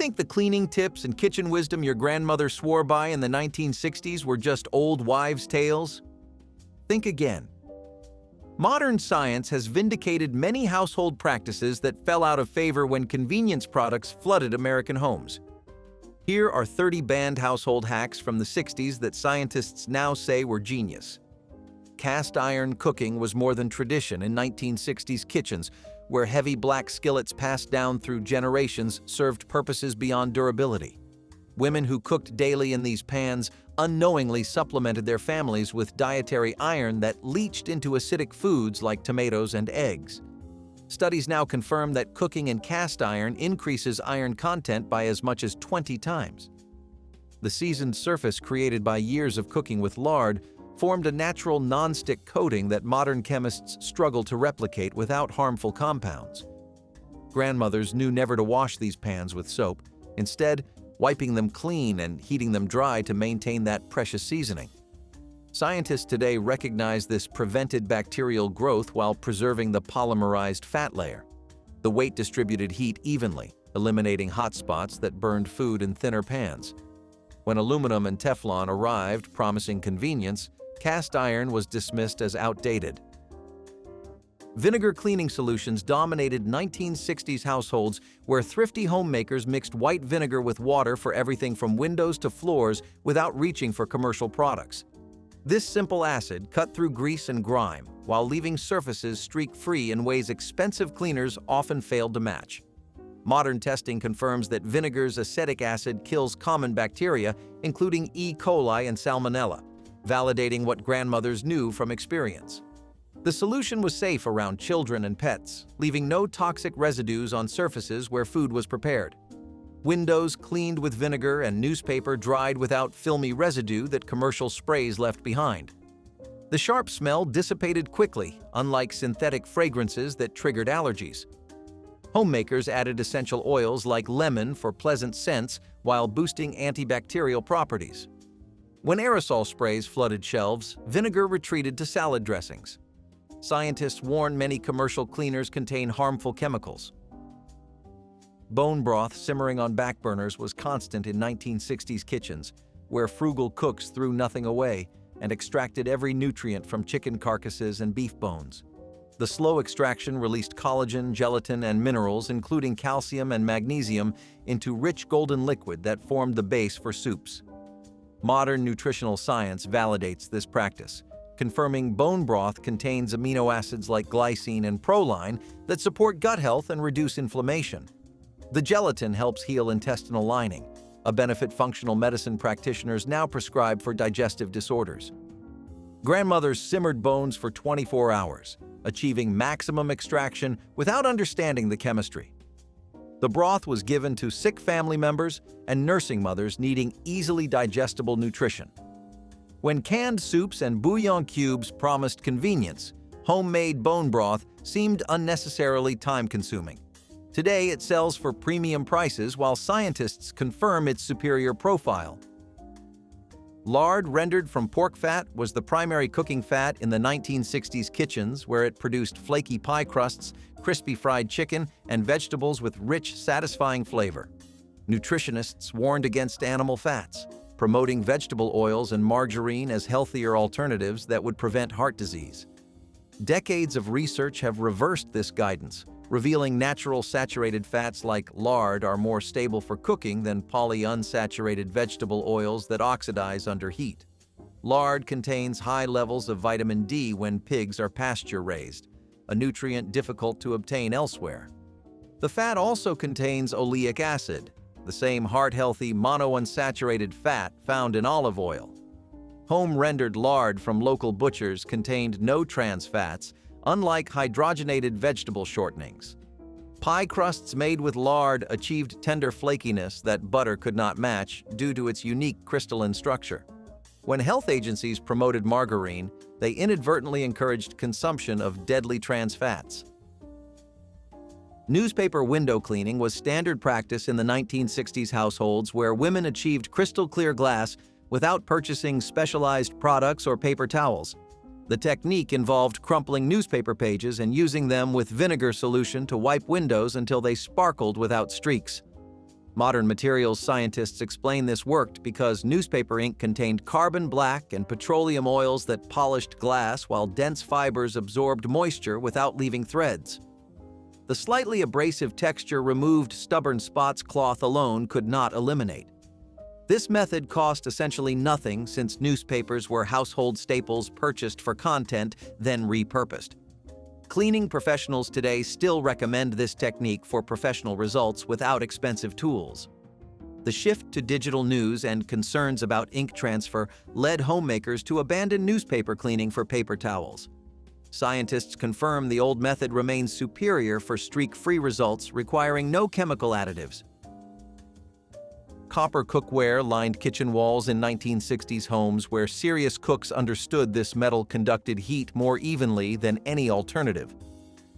think the cleaning tips and kitchen wisdom your grandmother swore by in the 1960s were just old wives' tales? Think again. Modern science has vindicated many household practices that fell out of favor when convenience products flooded American homes. Here are 30 banned household hacks from the 60s that scientists now say were genius. Cast iron cooking was more than tradition in 1960s kitchens, where heavy black skillets passed down through generations served purposes beyond durability. Women who cooked daily in these pans unknowingly supplemented their families with dietary iron that leached into acidic foods like tomatoes and eggs. Studies now confirm that cooking in cast iron increases iron content by as much as 20 times. The seasoned surface created by years of cooking with lard formed a natural non-stick coating that modern chemists struggle to replicate without harmful compounds. Grandmothers knew never to wash these pans with soap, instead wiping them clean and heating them dry to maintain that precious seasoning. Scientists today recognize this prevented bacterial growth while preserving the polymerized fat layer. The weight distributed heat evenly, eliminating hot spots that burned food in thinner pans. When aluminum and Teflon arrived, promising convenience, cast iron was dismissed as outdated. Vinegar cleaning solutions dominated 1960s households where thrifty homemakers mixed white vinegar with water for everything from windows to floors without reaching for commercial products. This simple acid cut through grease and grime while leaving surfaces streak-free in ways expensive cleaners often failed to match. Modern testing confirms that vinegar's acetic acid kills common bacteria, including E. coli and Salmonella, validating what grandmothers knew from experience. The solution was safe around children and pets, leaving no toxic residues on surfaces where food was prepared. Windows cleaned with vinegar and newspaper dried without filmy residue that commercial sprays left behind. The sharp smell dissipated quickly, unlike synthetic fragrances that triggered allergies. Homemakers added essential oils like lemon for pleasant scents while boosting antibacterial properties. When aerosol sprays flooded shelves, vinegar retreated to salad dressings. Scientists warn many commercial cleaners contain harmful chemicals. Bone broth simmering on back burners was constant in 1960s kitchens, where frugal cooks threw nothing away and extracted every nutrient from chicken carcasses and beef bones. The slow extraction released collagen, gelatin, and minerals, including calcium and magnesium, into rich golden liquid that formed the base for soups. Modern nutritional science validates this practice, confirming bone broth contains amino acids like glycine and proline that support gut health and reduce inflammation. The gelatin helps heal intestinal lining, a benefit functional medicine practitioners now prescribe for digestive disorders. Grandmothers simmered bones for 24 hours, achieving maximum extraction without understanding the chemistry. The broth was given to sick family members and nursing mothers needing easily digestible nutrition. When canned soups and bouillon cubes promised convenience, homemade bone broth seemed unnecessarily time-consuming. Today, it sells for premium prices while scientists confirm its superior profile. Lard rendered from pork fat was the primary cooking fat in the 1960s kitchens, where it produced flaky pie crusts, crispy fried chicken, and vegetables with rich, satisfying flavor. Nutritionists warned against animal fats, promoting vegetable oils and margarine as healthier alternatives that would prevent heart disease. Decades of research have reversed this guidance, revealing natural saturated fats like lard are more stable for cooking than polyunsaturated vegetable oils that oxidize under heat. Lard contains high levels of vitamin D when pigs are pasture-raised, a nutrient difficult to obtain elsewhere. The fat also contains oleic acid, the same heart-healthy monounsaturated fat found in olive oil. Home-rendered lard from local butchers contained no trans fats, unlike hydrogenated vegetable shortenings. Pie crusts made with lard achieved tender flakiness that butter could not match due to its unique crystalline structure. When health agencies promoted margarine, they inadvertently encouraged consumption of deadly trans fats. Newspaper window cleaning was standard practice in the 1960s households where women achieved crystal-clear glass without purchasing specialized products or paper towels. The technique involved crumpling newspaper pages and using them with vinegar solution to wipe windows until they sparkled without streaks. Modern materials scientists explain this worked because newspaper ink contained carbon black and petroleum oils that polished glass while dense fibers absorbed moisture without leaving threads. The slightly abrasive texture removed stubborn spots cloth alone could not eliminate. This method cost essentially nothing since newspapers were household staples purchased for content, then repurposed. Cleaning professionals today still recommend this technique for professional results without expensive tools. The shift to digital news and concerns about ink transfer led homemakers to abandon newspaper cleaning for paper towels. Scientists confirm the old method remains superior for streak-free results requiring no chemical additives. Copper cookware lined kitchen walls in 1960s homes where serious cooks understood this metal conducted heat more evenly than any alternative.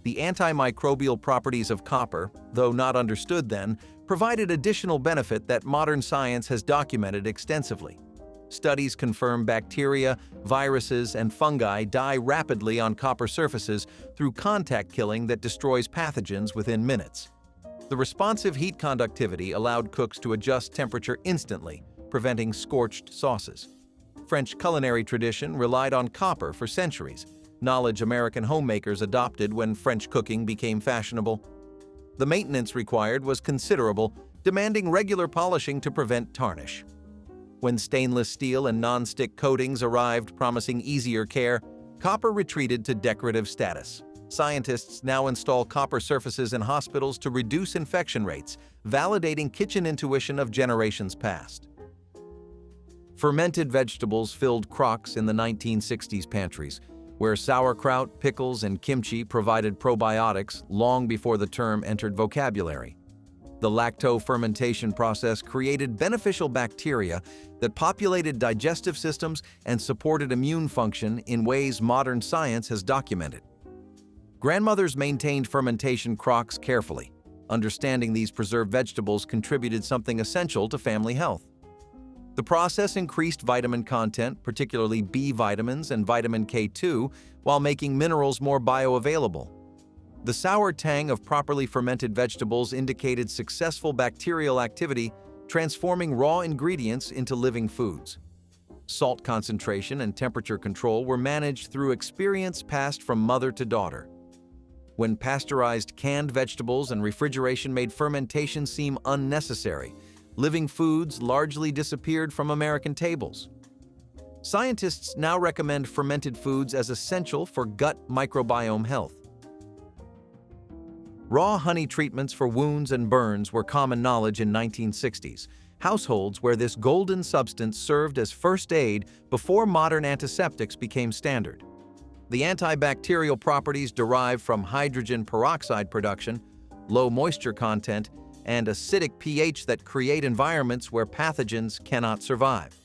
The antimicrobial properties of copper, though not understood then, provided additional benefit that modern science has documented extensively. Studies confirm bacteria, viruses, and fungi die rapidly on copper surfaces through contact killing that destroys pathogens within minutes. The responsive heat conductivity allowed cooks to adjust temperature instantly, preventing scorched sauces. French culinary tradition relied on copper for centuries, knowledge American homemakers adopted when French cooking became fashionable. The maintenance required was considerable, demanding regular polishing to prevent tarnish. When stainless steel and non-stick coatings arrived promising easier care, copper retreated to decorative status. Scientists now install copper surfaces in hospitals to reduce infection rates, validating kitchen intuition of generations past. Fermented vegetables filled crocks in the 1960s pantries, where sauerkraut, pickles, and kimchi provided probiotics long before the term entered vocabulary. The lacto-fermentation process created beneficial bacteria that populated digestive systems and supported immune function in ways modern science has documented. Grandmothers maintained fermentation crocks carefully. Understanding these preserved vegetables contributed something essential to family health. The process increased vitamin content, particularly B vitamins and vitamin K2, while making minerals more bioavailable. The sour tang of properly fermented vegetables indicated successful bacterial activity, transforming raw ingredients into living foods. Salt concentration and temperature control were managed through experience passed from mother to daughter. When pasteurized canned vegetables and refrigeration made fermentation seem unnecessary, living foods largely disappeared from American tables. Scientists now recommend fermented foods as essential for gut microbiome health. Raw honey treatments for wounds and burns were common knowledge in 1960s, households where this golden substance served as first aid before modern antiseptics became standard. The antibacterial properties derived from hydrogen peroxide production, low moisture content, and acidic pH that create environments where pathogens cannot survive.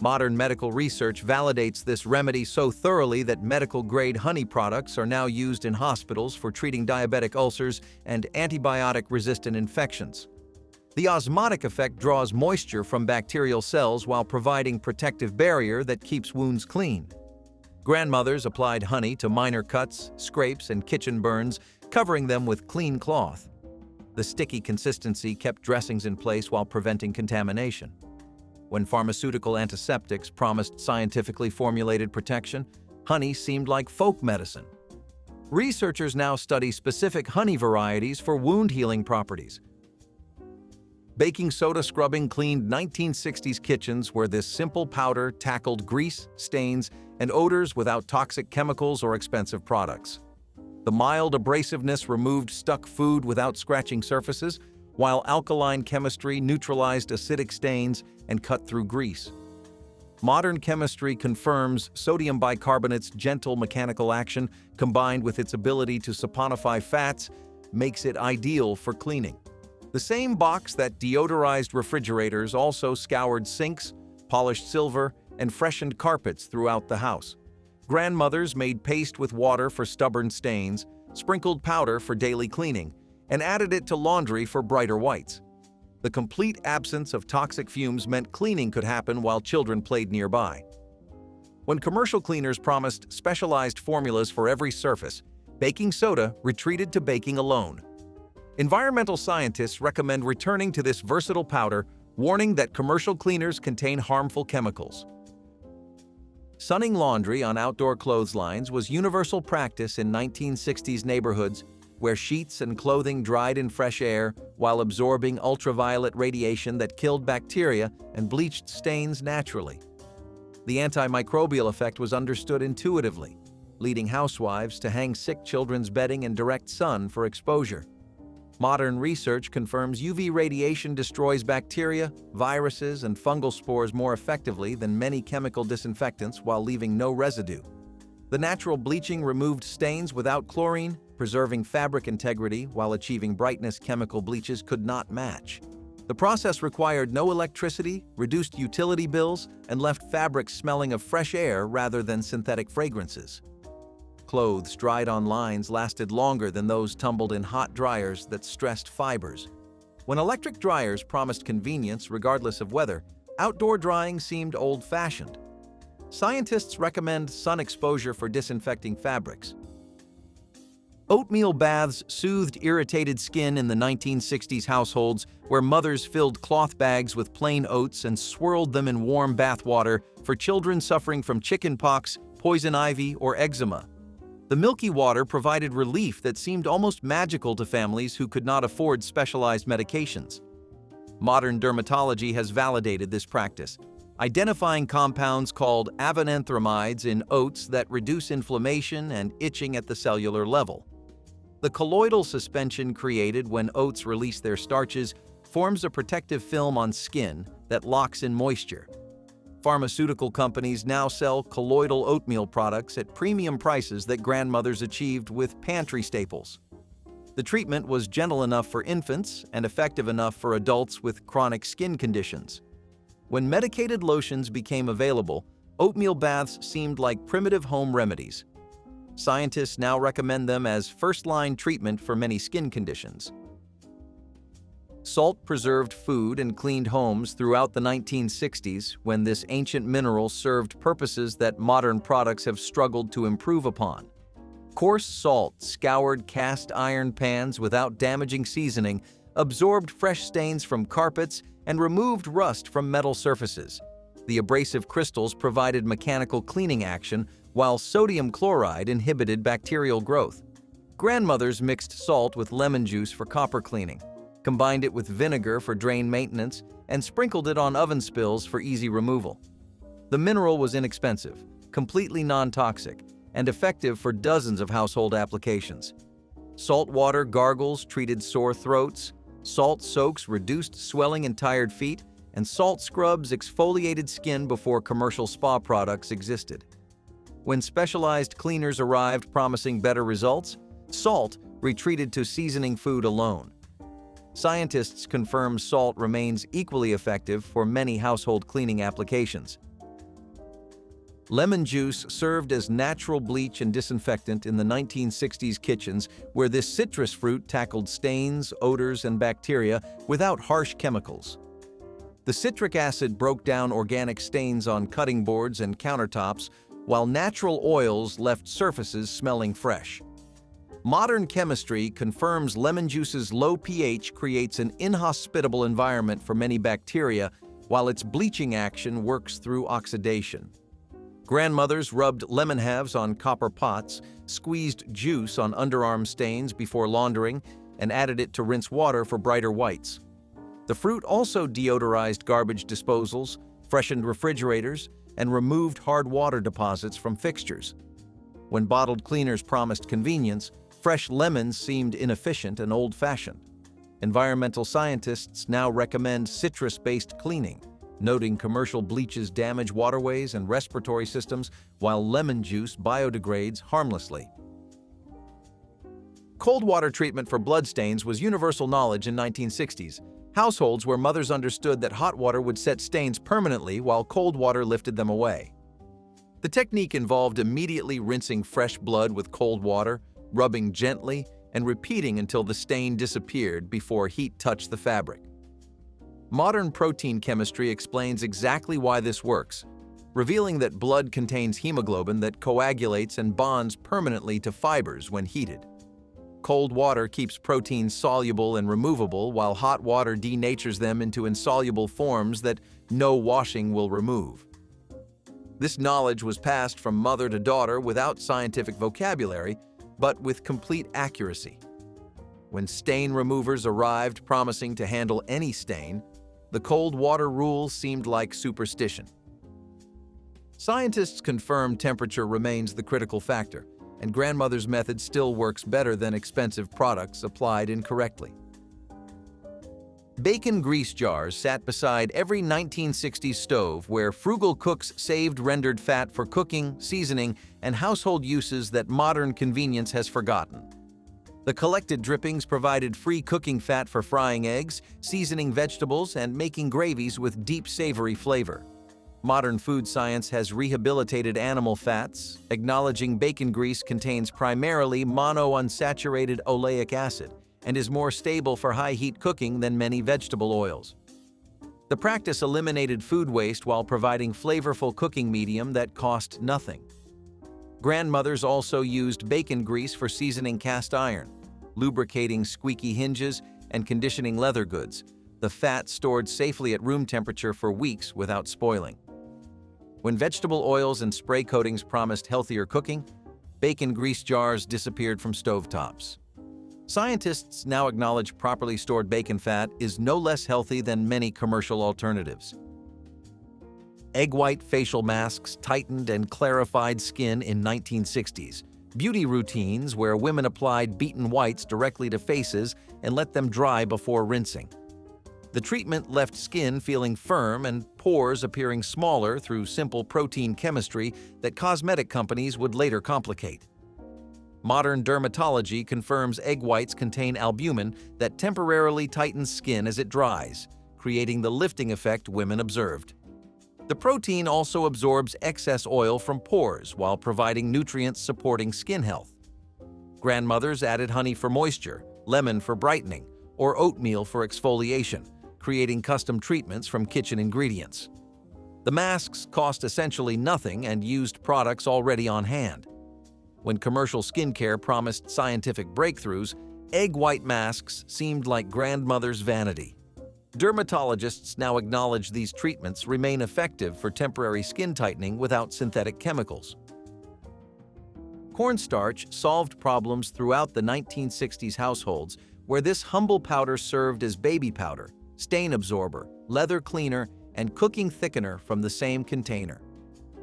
Modern medical research validates this remedy so thoroughly that medical-grade honey products are now used in hospitals for treating diabetic ulcers and antibiotic-resistant infections. The osmotic effect draws moisture from bacterial cells while providing protective barrier that keeps wounds clean. Grandmothers applied honey to minor cuts, scrapes, and kitchen burns, covering them with clean cloth. The sticky consistency kept dressings in place while preventing contamination. When pharmaceutical antiseptics promised scientifically formulated protection, honey seemed like folk medicine. Researchers now study specific honey varieties for wound healing properties. Baking soda scrubbing cleaned 1960s kitchens where this simple powder tackled grease, stains, and odors without toxic chemicals or expensive products. The mild abrasiveness removed stuck food without scratching surfaces, while alkaline chemistry neutralized acidic stains and cut through grease. Modern chemistry confirms sodium bicarbonate's gentle mechanical action, combined with its ability to saponify fats, makes it ideal for cleaning. The same box that deodorized refrigerators also scoured sinks, polished silver, and freshened carpets throughout the house. Grandmothers made paste with water for stubborn stains, sprinkled powder for daily cleaning, and added it to laundry for brighter whites. The complete absence of toxic fumes meant cleaning could happen while children played nearby. When commercial cleaners promised specialized formulas for every surface, baking soda retreated to baking alone. Environmental scientists recommend returning to this versatile powder, warning that commercial cleaners contain harmful chemicals. Sunning laundry on outdoor clotheslines was universal practice in 1960s neighborhoods where sheets and clothing dried in fresh air while absorbing ultraviolet radiation that killed bacteria and bleached stains naturally. The antimicrobial effect was understood intuitively, leading housewives to hang sick children's bedding in direct sun for exposure. Modern research confirms UV radiation destroys bacteria, viruses, and fungal spores more effectively than many chemical disinfectants while leaving no residue. The natural bleaching removed stains without chlorine, preserving fabric integrity while achieving brightness chemical bleaches could not match. The process required no electricity, reduced utility bills, and left fabrics smelling of fresh air rather than synthetic fragrances. Clothes dried on lines lasted longer than those tumbled in hot dryers that stressed fibers. When electric dryers promised convenience regardless of weather, outdoor drying seemed old-fashioned. Scientists recommend sun exposure for disinfecting fabrics. Oatmeal baths soothed irritated skin in the 1960s households where mothers filled cloth bags with plain oats and swirled them in warm bath water for children suffering from chickenpox, poison ivy, or eczema. The milky water provided relief that seemed almost magical to families who could not afford specialized medications. Modern dermatology has validated this practice, identifying compounds called avenanthramides in oats that reduce inflammation and itching at the cellular level. The colloidal suspension created when oats release their starches forms a protective film on skin that locks in moisture. Pharmaceutical companies now sell colloidal oatmeal products at premium prices that grandmothers achieved with pantry staples. The treatment was gentle enough for infants and effective enough for adults with chronic skin conditions. When medicated lotions became available, oatmeal baths seemed like primitive home remedies. Scientists now recommend them as first-line treatment for many skin conditions. Salt preserved food and cleaned homes throughout the 1960s when this ancient mineral served purposes that modern products have struggled to improve upon. Coarse salt scoured cast iron pans without damaging seasoning, absorbed fresh stains from carpets, and removed rust from metal surfaces. The abrasive crystals provided mechanical cleaning action, while sodium chloride inhibited bacterial growth. Grandmothers mixed salt with lemon juice for copper cleaning, combined it with vinegar for drain maintenance, and sprinkled it on oven spills for easy removal. The mineral was inexpensive, completely non-toxic, and effective for dozens of household applications. Salt water gargles treated sore throats, salt soaks reduced swelling in tired feet, and salt scrubs exfoliated skin before commercial spa products existed. When specialized cleaners arrived promising better results, salt retreated to seasoning food alone. Scientists confirm salt remains equally effective for many household cleaning applications. Lemon juice served as natural bleach and disinfectant in the 1960s kitchens, where this citrus fruit tackled stains, odors, and bacteria without harsh chemicals. The citric acid broke down organic stains on cutting boards and countertops, while natural oils left surfaces smelling fresh. Modern chemistry confirms lemon juice's low pH creates an inhospitable environment for many bacteria, while its bleaching action works through oxidation. Grandmothers rubbed lemon halves on copper pots, squeezed juice on underarm stains before laundering, and added it to rinse water for brighter whites. The fruit also deodorized garbage disposals, freshened refrigerators, and removed hard water deposits from fixtures. When bottled cleaners promised convenience, fresh lemons seemed inefficient and old-fashioned. Environmental scientists now recommend citrus-based cleaning, noting commercial bleaches damage waterways and respiratory systems, while lemon juice biodegrades harmlessly. Cold water treatment for bloodstains was universal knowledge in 1960s. Households where mothers understood that hot water would set stains permanently while cold water lifted them away. The technique involved immediately rinsing fresh blood with cold water, rubbing gently, and repeating until the stain disappeared before heat touched the fabric. Modern protein chemistry explains exactly why this works, revealing that blood contains hemoglobin that coagulates and bonds permanently to fibers when heated. Cold water keeps proteins soluble and removable, while hot water denatures them into insoluble forms that no washing will remove. This knowledge was passed from mother to daughter without scientific vocabulary, but with complete accuracy. When stain removers arrived promising to handle any stain, the cold water rule seemed like superstition. Scientists confirm temperature remains the critical factor, and grandmother's method still works better than expensive products applied incorrectly. Bacon grease jars sat beside every 1960s stove where frugal cooks saved rendered fat for cooking, seasoning, and household uses that modern convenience has forgotten. The collected drippings provided free cooking fat for frying eggs, seasoning vegetables, and making gravies with deep savory flavor. Modern food science has rehabilitated animal fats, acknowledging bacon grease contains primarily monounsaturated oleic acid and is more stable for high-heat cooking than many vegetable oils. The practice eliminated food waste while providing flavorful cooking medium that cost nothing. Grandmothers also used bacon grease for seasoning cast iron, lubricating squeaky hinges, and conditioning leather goods, the fat stored safely at room temperature for weeks without spoiling. When vegetable oils and spray coatings promised healthier cooking, bacon grease jars disappeared from stovetops. Scientists now acknowledge properly stored bacon fat is no less healthy than many commercial alternatives. Egg white facial masks tightened and clarified skin in 1960s. Beauty routines where women applied beaten whites directly to faces and let them dry before rinsing. The treatment left skin feeling firm and pores appearing smaller through simple protein chemistry that cosmetic companies would later complicate. Modern dermatology confirms egg whites contain albumin that temporarily tightens skin as it dries, creating the lifting effect women observed. The protein also absorbs excess oil from pores while providing nutrients supporting skin health. Grandmothers added honey for moisture, lemon for brightening, or oatmeal for exfoliation, creating custom treatments from kitchen ingredients. The masks cost essentially nothing and used products already on hand. When commercial skincare promised scientific breakthroughs, egg white masks seemed like grandmother's vanity. Dermatologists now acknowledge these treatments remain effective for temporary skin tightening without synthetic chemicals. Cornstarch solved problems throughout the 1960s households where this humble powder served as baby powder, stain absorber, leather cleaner, and cooking thickener from the same container.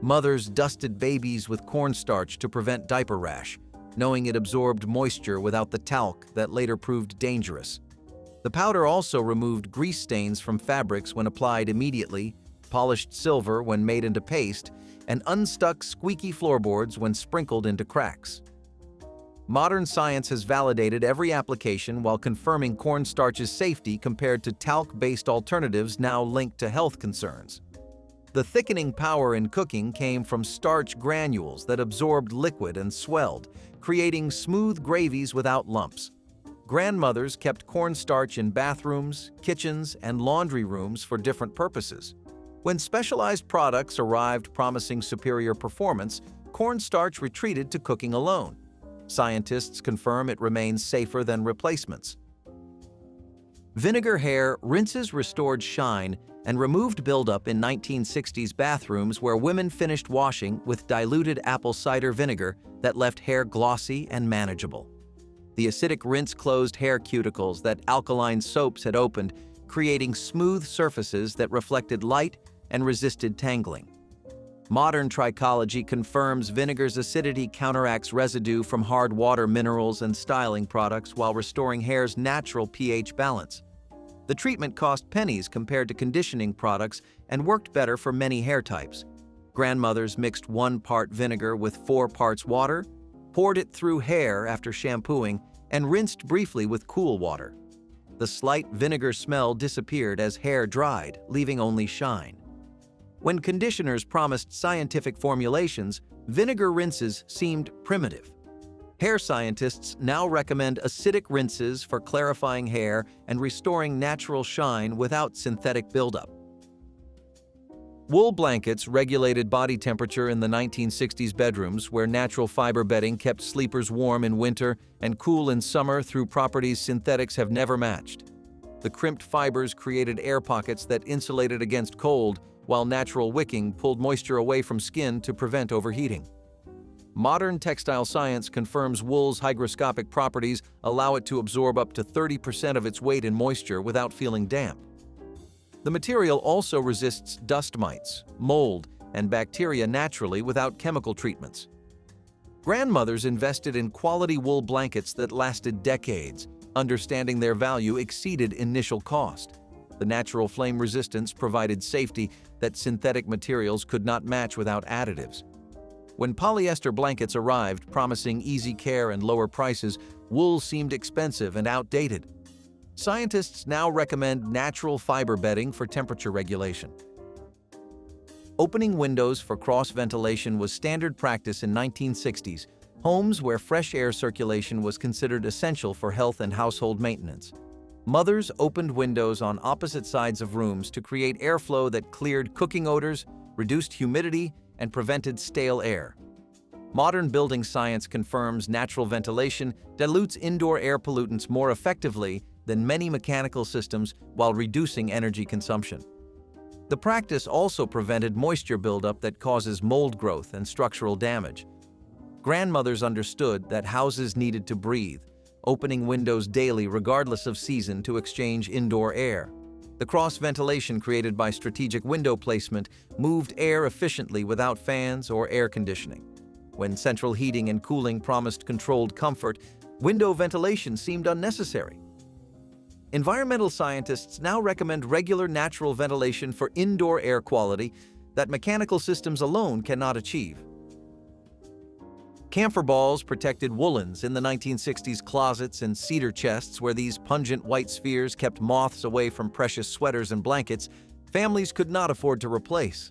Mothers dusted babies with cornstarch to prevent diaper rash, knowing it absorbed moisture without the talc that later proved dangerous. The powder also removed grease stains from fabrics when applied immediately, polished silver when made into paste, and unstuck squeaky floorboards when sprinkled into cracks. Modern science has validated every application while confirming cornstarch's safety compared to talc-based alternatives now linked to health concerns. The thickening power in cooking came from starch granules that absorbed liquid and swelled, creating smooth gravies without lumps. Grandmothers kept cornstarch in bathrooms, kitchens, and laundry rooms for different purposes. When specialized products arrived promising superior performance, cornstarch retreated to cooking alone. Scientists confirm it remains safer than replacements. Vinegar hair rinses restored shine and removed buildup in 1960s bathrooms where women finished washing with diluted apple cider vinegar that left hair glossy and manageable. The acidic rinse closed hair cuticles that alkaline soaps had opened, creating smooth surfaces that reflected light and resisted tangling. Modern trichology confirms vinegar's acidity counteracts residue from hard water minerals and styling products while restoring hair's natural pH balance. The treatment cost pennies compared to conditioning products and worked better for many hair types. Grandmothers mixed 1 part vinegar with 4 parts water, poured it through hair after shampooing, and rinsed briefly with cool water. The slight vinegar smell disappeared as hair dried, leaving only shine. When conditioners promised scientific formulations, vinegar rinses seemed primitive. Hair scientists now recommend acidic rinses for clarifying hair and restoring natural shine without synthetic buildup. Wool blankets regulated body temperature in the 1960s bedrooms, where natural fiber bedding kept sleepers warm in winter and cool in summer through properties synthetics have never matched. The crimped fibers created air pockets that insulated against cold, while natural wicking pulled moisture away from skin to prevent overheating. Modern textile science confirms wool's hygroscopic properties allow it to absorb up to 30% of its weight in moisture without feeling damp. The material also resists dust mites, mold, and bacteria naturally without chemical treatments. Grandmothers invested in quality wool blankets that lasted decades. Understanding their value exceeded initial cost. The natural flame resistance provided safety that synthetic materials could not match without additives. When polyester blankets arrived, promising easy care and lower prices, wool seemed expensive and outdated. Scientists now recommend natural fiber bedding for temperature regulation. Opening windows for cross-ventilation was standard practice in 1960s, homes where fresh air circulation was considered essential for health and household maintenance. Mothers opened windows on opposite sides of rooms to create airflow that cleared cooking odors, reduced humidity, and prevented stale air. Modern building science confirms natural ventilation dilutes indoor air pollutants more effectively than many mechanical systems while reducing energy consumption. The practice also prevented moisture buildup that causes mold growth and structural damage. Grandmothers understood that houses needed to breathe, opening windows daily regardless of season to exchange indoor air. The cross-ventilation created by strategic window placement moved air efficiently without fans or air conditioning. When central heating and cooling promised controlled comfort, window ventilation seemed unnecessary. Environmental scientists now recommend regular natural ventilation for indoor air quality that mechanical systems alone cannot achieve. Camphor balls protected woolens in the 1960s closets and cedar chests, where these pungent white spheres kept moths away from precious sweaters and blankets families could not afford to replace.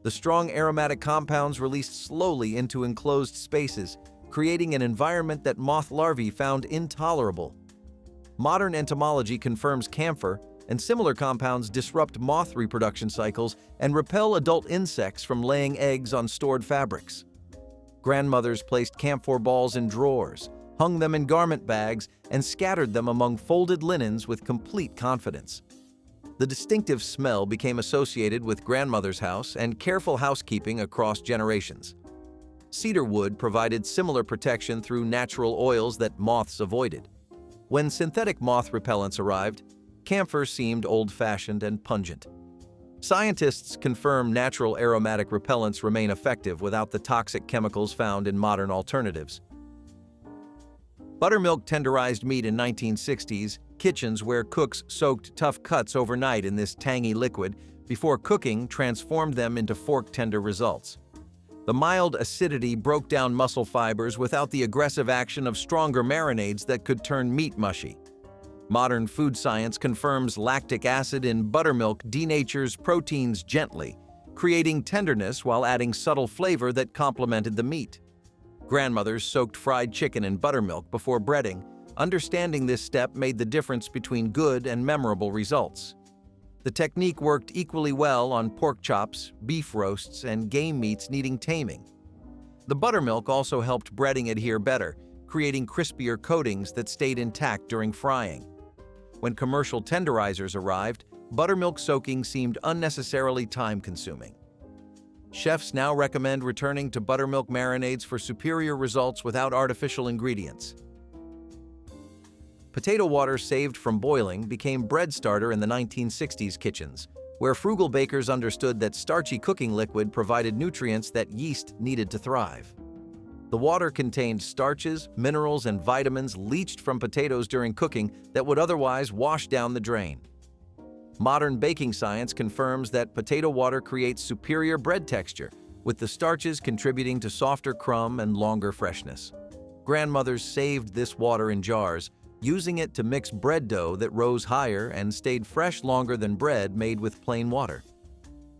The strong aromatic compounds released slowly into enclosed spaces, creating an environment that moth larvae found intolerable. Modern entomology confirms camphor and similar compounds disrupt moth reproduction cycles and repel adult insects from laying eggs on stored fabrics. Grandmothers placed camphor balls in drawers, hung them in garment bags, and scattered them among folded linens with complete confidence. The distinctive smell became associated with grandmother's house and careful housekeeping across generations. Cedar wood provided similar protection through natural oils that moths avoided. When synthetic moth repellents arrived, camphor seemed old-fashioned and pungent. Scientists confirm natural aromatic repellents remain effective without the toxic chemicals found in modern alternatives. Buttermilk tenderized meat in 1960s, kitchens where cooks soaked tough cuts overnight in this tangy liquid before cooking transformed them into fork-tender results. The mild acidity broke down muscle fibers without the aggressive action of stronger marinades that could turn meat mushy. Modern food science confirms lactic acid in buttermilk denatures proteins gently, creating tenderness while adding subtle flavor that complemented the meat. Grandmothers soaked fried chicken in buttermilk before breading. Understanding this step made the difference between good and memorable results. The technique worked equally well on pork chops, beef roasts, and game meats needing taming. The buttermilk also helped breading adhere better, creating crispier coatings that stayed intact during frying. When commercial tenderizers arrived, buttermilk soaking seemed unnecessarily time-consuming. Chefs now recommend returning to buttermilk marinades for superior results without artificial ingredients. Potato water saved from boiling became bread starter in the 1960s kitchens, where frugal bakers understood that starchy cooking liquid provided nutrients that yeast needed to thrive. The water contained starches, minerals, and vitamins leached from potatoes during cooking that would otherwise wash down the drain. Modern baking science confirms that potato water creates superior bread texture, with the starches contributing to softer crumb and longer freshness. Grandmothers saved this water in jars, using it to mix bread dough that rose higher and stayed fresh longer than bread made with plain water.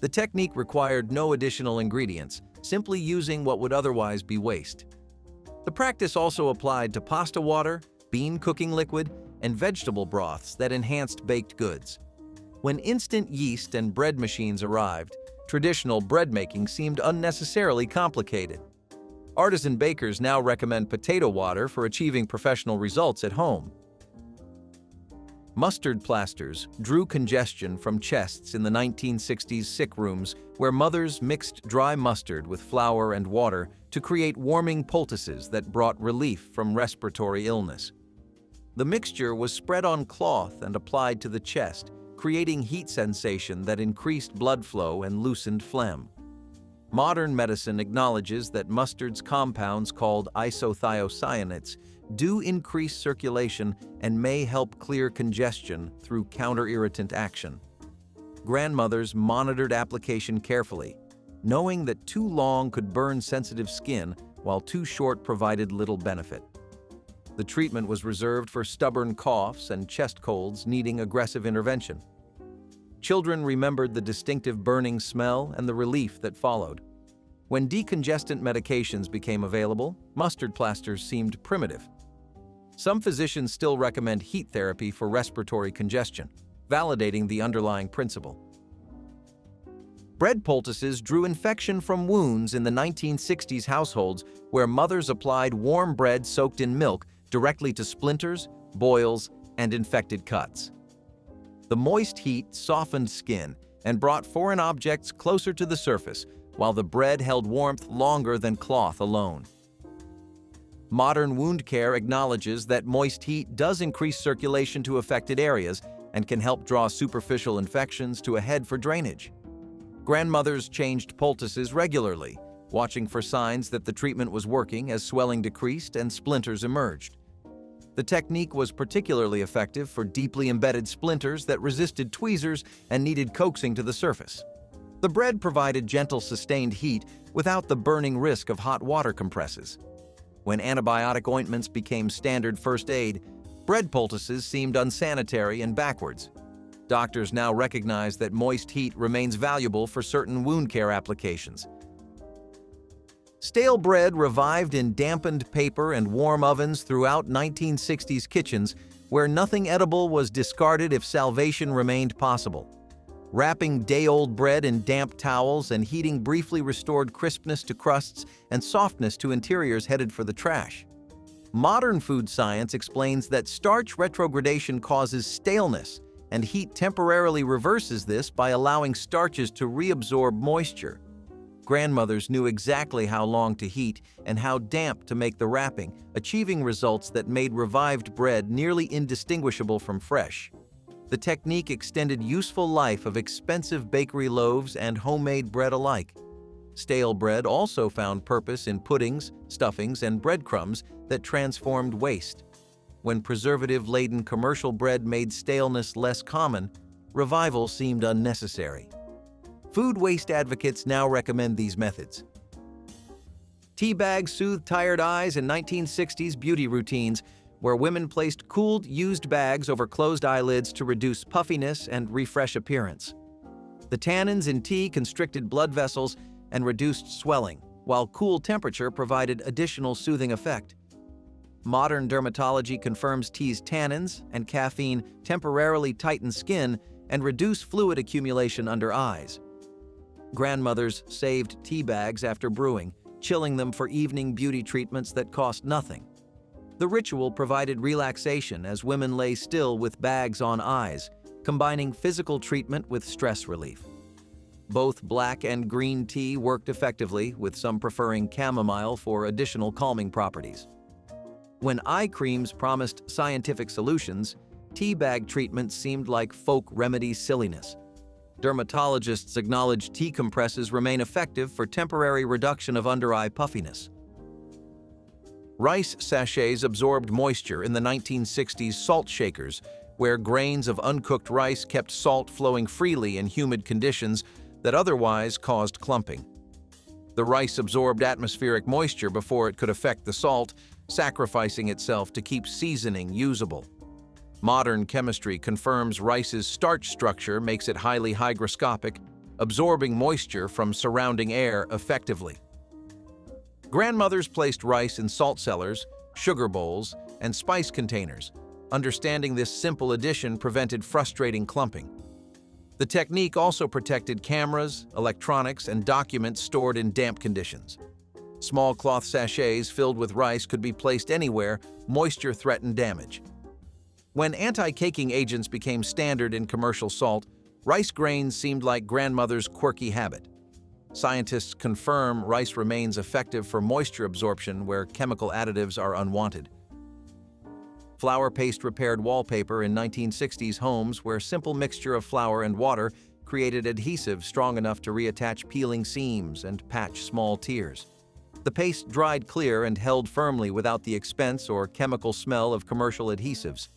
The technique required no additional ingredients, simply using what would otherwise be waste. The practice also applied to pasta water, bean cooking liquid, and vegetable broths that enhanced baked goods. When instant yeast and bread machines arrived, Traditional bread making seemed unnecessarily complicated. Artisan bakers now recommend potato water for achieving professional results at home. Mustard plasters drew congestion from chests in the 1960s sick rooms where mothers mixed dry mustard with flour and water to create warming poultices that brought relief from respiratory illness. The mixture was spread on cloth and applied to the chest, creating heat sensation that increased blood flow and loosened phlegm. Modern medicine acknowledges that mustard's compounds called isothiocyanates do increase circulation and may help clear congestion through counter-irritant action. Grandmothers monitored application carefully, knowing that too long could burn sensitive skin while too short provided little benefit. The treatment was reserved for stubborn coughs and chest colds needing aggressive intervention. Children remembered the distinctive burning smell and the relief that followed. When decongestant medications became available, mustard plasters seemed primitive. Some physicians still recommend heat therapy for respiratory congestion, validating the underlying principle. Bread poultices drew infection from wounds in the 1960s households where mothers applied warm bread soaked in milk directly to splinters, boils, and infected cuts. The moist heat softened skin and brought foreign objects closer to the surface, while the bread held warmth longer than cloth alone. Modern wound care acknowledges that moist heat does increase circulation to affected areas and can help draw superficial infections to a head for drainage. Grandmothers changed poultices regularly, watching for signs that the treatment was working as swelling decreased and splinters emerged. The technique was particularly effective for deeply embedded splinters that resisted tweezers and needed coaxing to the surface. The bread provided gentle, sustained heat without the burning risk of hot water compresses. When antibiotic ointments became standard first aid, bread poultices seemed unsanitary and backwards. Doctors now recognize that moist heat remains valuable for certain wound care applications. Stale bread revived in dampened paper and warm ovens throughout 1960s kitchens, where nothing edible was discarded if salvation remained possible. Wrapping day-old bread in damp towels and heating briefly restored crispness to crusts and softness to interiors headed for the trash. Modern food science explains that starch retrogradation causes staleness, and heat temporarily reverses this by allowing starches to reabsorb moisture. Grandmothers knew exactly how long to heat and how damp to make the wrapping, achieving results that made revived bread nearly indistinguishable from fresh. The technique extended useful life of expensive bakery loaves and homemade bread alike. Stale bread also found purpose in puddings, stuffings, and breadcrumbs that transformed waste. When preservative-laden commercial bread made staleness less common, revival seemed unnecessary. Food waste advocates now recommend these methods. Tea bags soothed tired eyes in 1960s beauty routines, where women placed cooled, used bags over closed eyelids to reduce puffiness and refresh appearance. The tannins in tea constricted blood vessels and reduced swelling, while cool temperature provided additional soothing effect. Modern dermatology confirms tea's tannins and caffeine temporarily tighten skin and reduce fluid accumulation under eyes. Grandmothers saved tea bags after brewing, chilling them for evening beauty treatments that cost nothing. The ritual provided relaxation as women lay still with bags on eyes, combining physical treatment with stress relief. Both black and green tea worked effectively, with some preferring chamomile for additional calming properties. When eye creams promised scientific solutions, tea bag treatments seemed like folk remedy silliness. Dermatologists acknowledge tea compresses remain effective for temporary reduction of under-eye puffiness. Rice sachets absorbed moisture in the 1960s salt shakers, where grains of uncooked rice kept salt flowing freely in humid conditions that otherwise caused clumping. The rice absorbed atmospheric moisture before it could affect the salt, sacrificing itself to keep seasoning usable. Modern chemistry confirms rice's starch structure makes it highly hygroscopic, absorbing moisture from surrounding air effectively. Grandmothers placed rice in salt cellars, sugar bowls, and spice containers. Understanding this simple addition prevented frustrating clumping. The technique also protected cameras, electronics, and documents stored in damp conditions. Small cloth sachets filled with rice could be placed anywhere moisture threatened damage. When anti-caking agents became standard in commercial salt, rice grains seemed like grandmother's quirky habit. Scientists confirm rice remains effective for moisture absorption where chemical additives are unwanted. Flour paste repaired wallpaper in 1960s homes where simple mixture of flour and water created adhesive strong enough to reattach peeling seams and patch small tears. The paste dried clear and held firmly without the expense or chemical smell of commercial adhesives.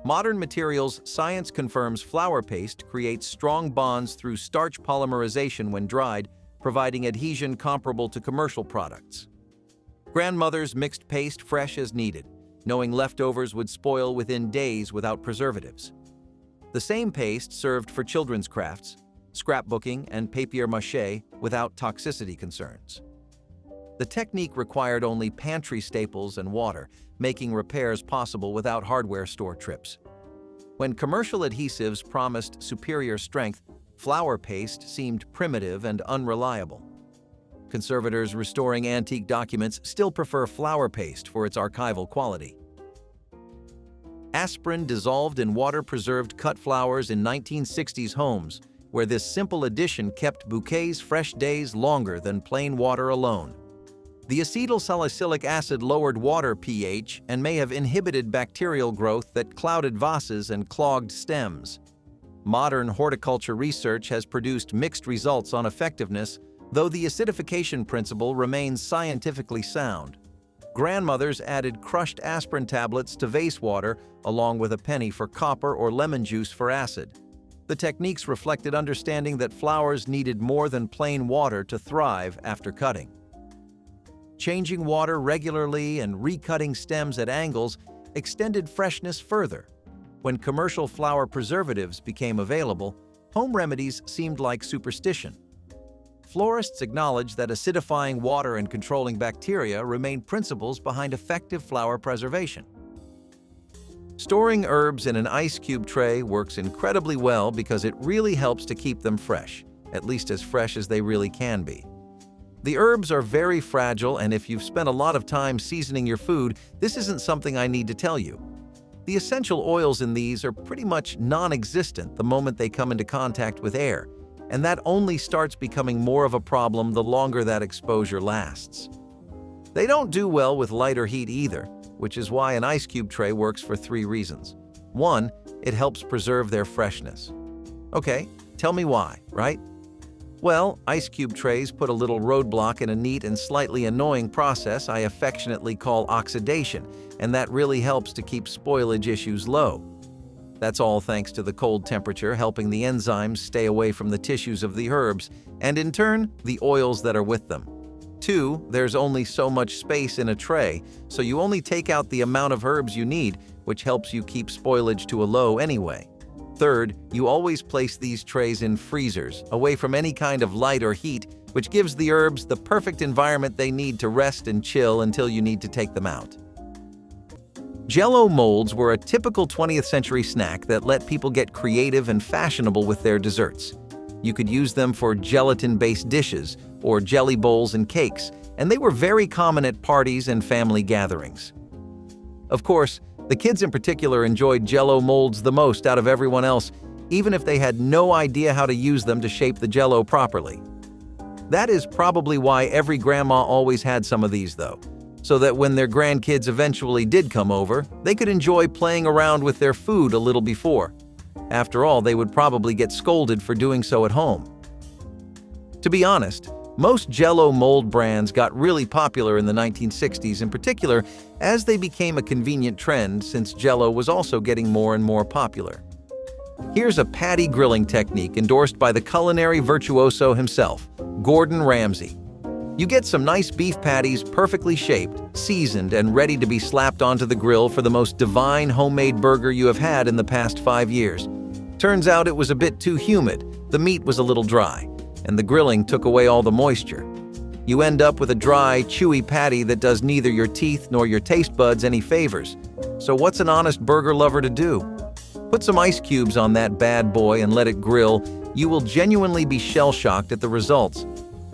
Modern materials science confirms flour paste creates strong bonds through starch polymerization when dried, providing adhesion comparable to commercial products. Grandmothers mixed paste fresh as needed, knowing leftovers would spoil within days without preservatives. The same paste served for children's crafts, scrapbooking, and papier-mâché without toxicity concerns. The technique required only pantry staples and water, making repairs possible without hardware store trips. When commercial adhesives promised superior strength, flour paste seemed primitive and unreliable. Conservators restoring antique documents still prefer flour paste for its archival quality. Aspirin dissolved in water-preserved cut flowers in 1960s homes, where this simple addition kept bouquets fresh days longer than plain water alone. The acetyl salicylic acid lowered water pH and may have inhibited bacterial growth that clouded vases and clogged stems. Modern horticulture research has produced mixed results on effectiveness, though the acidification principle remains scientifically sound. Grandmothers added crushed aspirin tablets to vase water, along with a penny for copper or lemon juice for acid. The techniques reflected understanding that flowers needed more than plain water to thrive after cutting. Changing water regularly and recutting stems at angles extended freshness further. When commercial flower preservatives became available, home remedies seemed like superstition. Florists acknowledged that acidifying water and controlling bacteria remained principles behind effective flower preservation. Storing herbs in an ice cube tray works incredibly well because it really helps to keep them fresh, at least as fresh as they really can be. The herbs are very fragile, and if you've spent a lot of time seasoning your food, this isn't something I need to tell you. The essential oils in these are pretty much non-existent the moment they come into contact with air, and that only starts becoming more of a problem the longer that exposure lasts. They don't do well with lighter heat either, which is why an ice cube tray works for 3 reasons. 1, it helps preserve their freshness. Okay, tell me why, right? Well, ice cube trays put a little roadblock in a neat and slightly annoying process I affectionately call oxidation, and that really helps to keep spoilage issues low. That's all thanks to the cold temperature helping the enzymes stay away from the tissues of the herbs, and in turn, the oils that are with them. 2, there's only so much space in a tray, so you only take out the amount of herbs you need, which helps you keep spoilage to a low anyway. Third, you always place these trays in freezers, away from any kind of light or heat, which gives the herbs the perfect environment they need to rest and chill until you need to take them out. Jell-O molds were a typical 20th century snack that let people get creative and fashionable with their desserts. You could use them for gelatin-based dishes or jelly bowls and cakes, and they were very common at parties and family gatherings. Of course, the kids in particular enjoyed Jell-O molds the most out of everyone else, even if they had no idea how to use them to shape the Jell-O properly. That is probably why every grandma always had some of these though, so that when their grandkids eventually did come over, they could enjoy playing around with their food a little before. After all, they would probably get scolded for doing so at home. To be honest, most Jell-O mold brands got really popular in the 1960s in particular as they became a convenient trend since Jell-O was also getting more and more popular. Here's a patty grilling technique endorsed by the culinary virtuoso himself, Gordon Ramsay. You get some nice beef patties perfectly shaped, seasoned, and ready to be slapped onto the grill for the most divine homemade burger you have had in the past 5 years. Turns out it was a bit too humid, the meat was a little dry, and the grilling took away all the moisture. You end up with a dry, chewy patty that does neither your teeth nor your taste buds any favors. So what's an honest burger lover to do? Put some ice cubes on that bad boy and let it grill. You will genuinely be shell-shocked at the results.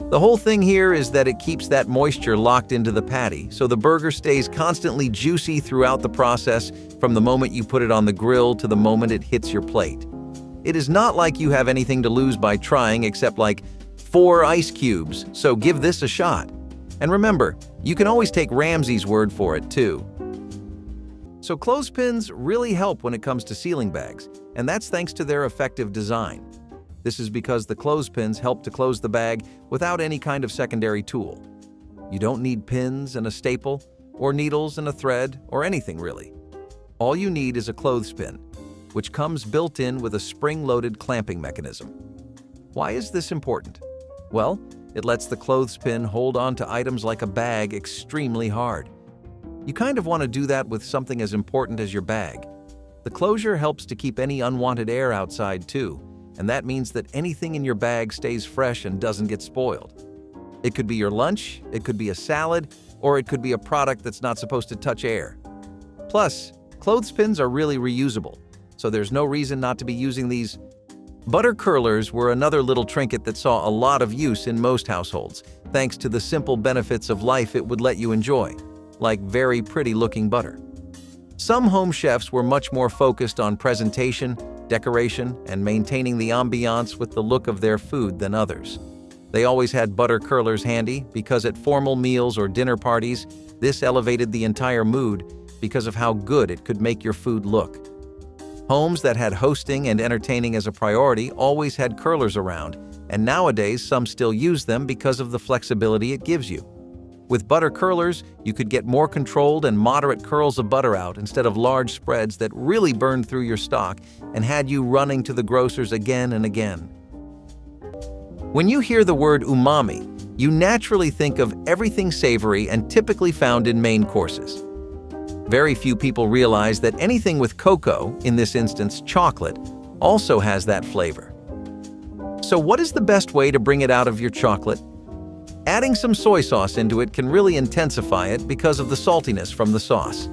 The whole thing here is that it keeps that moisture locked into the patty, so the burger stays constantly juicy throughout the process from the moment you put it on the grill to the moment it hits your plate. It is not like you have anything to lose by trying except like 4 ice cubes, so give this a shot. And remember, you can always take Ramsay's word for it too. So clothespins really help when it comes to sealing bags, and that's thanks to their effective design. This is because the clothespins help to close the bag without any kind of secondary tool. You don't need pins and a staple, or needles and a thread, or anything really. All you need is a clothespin, which comes built in with a spring-loaded clamping mechanism. Why is this important? Well, it lets the clothespin hold on to items like a bag extremely hard. You kind of want to do that with something as important as your bag. The closure helps to keep any unwanted air outside too, and that means that anything in your bag stays fresh and doesn't get spoiled. It could be your lunch, it could be a salad, or it could be a product that's not supposed to touch air. Plus, clothespins are really reusable, so there's no reason not to be using these. Butter curlers were another little trinket that saw a lot of use in most households, thanks to the simple benefits of life it would let you enjoy, like very pretty-looking butter. Some home chefs were much more focused on presentation, decoration, and maintaining the ambiance with the look of their food than others. They always had butter curlers handy because at formal meals or dinner parties, this elevated the entire mood because of how good it could make your food look. Homes that had hosting and entertaining as a priority always had curlers around, and nowadays some still use them because of the flexibility it gives you. With butter curlers, you could get more controlled and moderate curls of butter out instead of large spreads that really burned through your stock and had you running to the grocer's again and again. When you hear the word umami, you naturally think of everything savory and typically found in main courses. Very few people realize that anything with cocoa, in this instance chocolate, also has that flavor. So what is the best way to bring it out of your chocolate? Adding some soy sauce into it can really intensify it because of the saltiness from the sauce.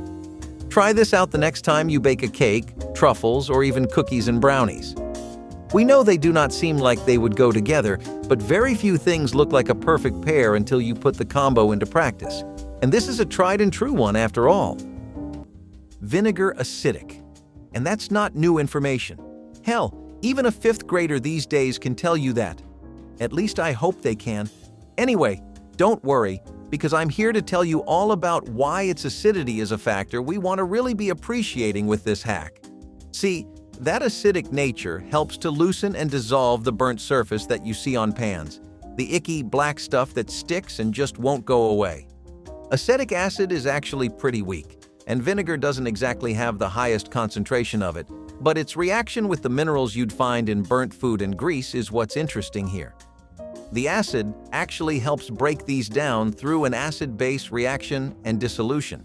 Try this out the next time you bake a cake, truffles, or even cookies and brownies. We know they do not seem like they would go together, but very few things look like a perfect pair until you put the combo into practice. And this is a tried and true one after all. Vinegar acidic. And that's not new information. Hell, even a 5th grader these days can tell you that. At least I hope they can. Anyway, don't worry, because I'm here to tell you all about why its acidity is a factor we want to really be appreciating with this hack. See, that acidic nature helps to loosen and dissolve the burnt surface that you see on pans, the icky black stuff that sticks and just won't go away. Acetic acid is actually pretty weak, and vinegar doesn't exactly have the highest concentration of it, but its reaction with the minerals you'd find in burnt food and grease is what's interesting here. The acid actually helps break these down through an acid-base reaction and dissolution.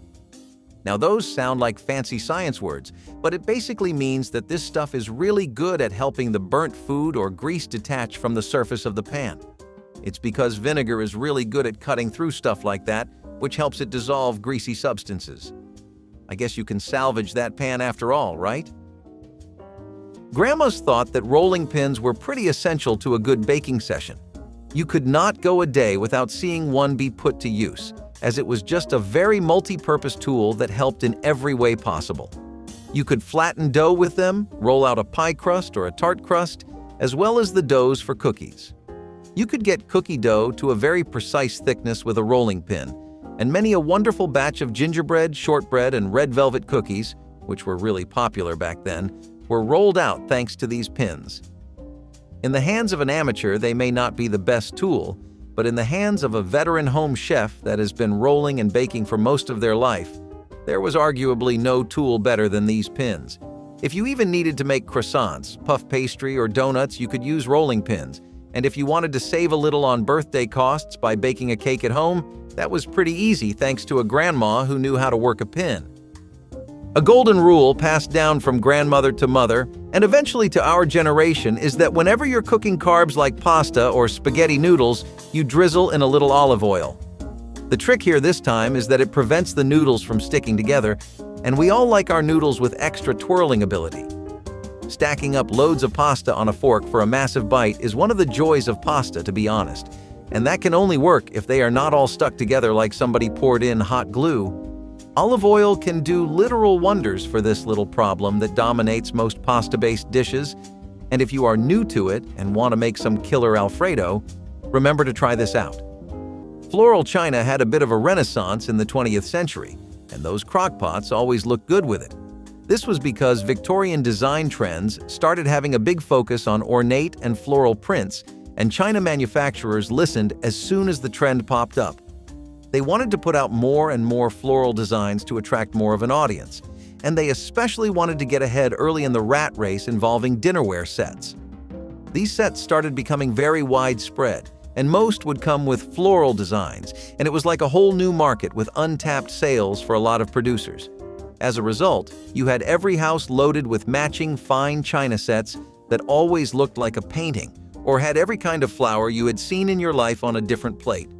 Now those sound like fancy science words, but it basically means that this stuff is really good at helping the burnt food or grease detach from the surface of the pan. It's because vinegar is really good at cutting through stuff like that, which helps it dissolve greasy substances. I guess you can salvage that pan after all, right? Grandmas thought that rolling pins were pretty essential to a good baking session. You could not go a day without seeing one be put to use, as it was just a very multi-purpose tool that helped in every way possible. You could flatten dough with them, roll out a pie crust or a tart crust, as well as the doughs for cookies. You could get cookie dough to a very precise thickness with a rolling pin, and many a wonderful batch of gingerbread, shortbread, and red velvet cookies, which were really popular back then, were rolled out thanks to these pins. In the hands of an amateur, they may not be the best tool, but in the hands of a veteran home chef that has been rolling and baking for most of their life, there was arguably no tool better than these pins. If you even needed to make croissants, puff pastry, or donuts, you could use rolling pins. And if you wanted to save a little on birthday costs by baking a cake at home, that was pretty easy thanks to a grandma who knew how to work a pin. A golden rule passed down from grandmother to mother, and eventually to our generation, is that whenever you're cooking carbs like pasta or spaghetti noodles, you drizzle in a little olive oil. The trick here this time is that it prevents the noodles from sticking together, and we all like our noodles with extra twirling ability. Stacking up loads of pasta on a fork for a massive bite is one of the joys of pasta, to be honest. And that can only work if they are not all stuck together like somebody poured in hot glue. Olive oil can do literal wonders for this little problem that dominates most pasta-based dishes. And if you are new to it and want to make some killer Alfredo, remember to try this out. Floral China had a bit of a renaissance in the 20th century, and those crock-pots always looked good with it. This was because Victorian design trends started having a big focus on ornate and floral prints, and China manufacturers listened as soon as the trend popped up. They wanted to put out more and more floral designs to attract more of an audience, and they especially wanted to get ahead early in the rat race involving dinnerware sets. These sets started becoming very widespread, and most would come with floral designs, and it was like a whole new market with untapped sales for a lot of producers. As a result, you had every house loaded with matching fine china sets that always looked like a painting, or had every kind of flower you had seen in your life on a different plate.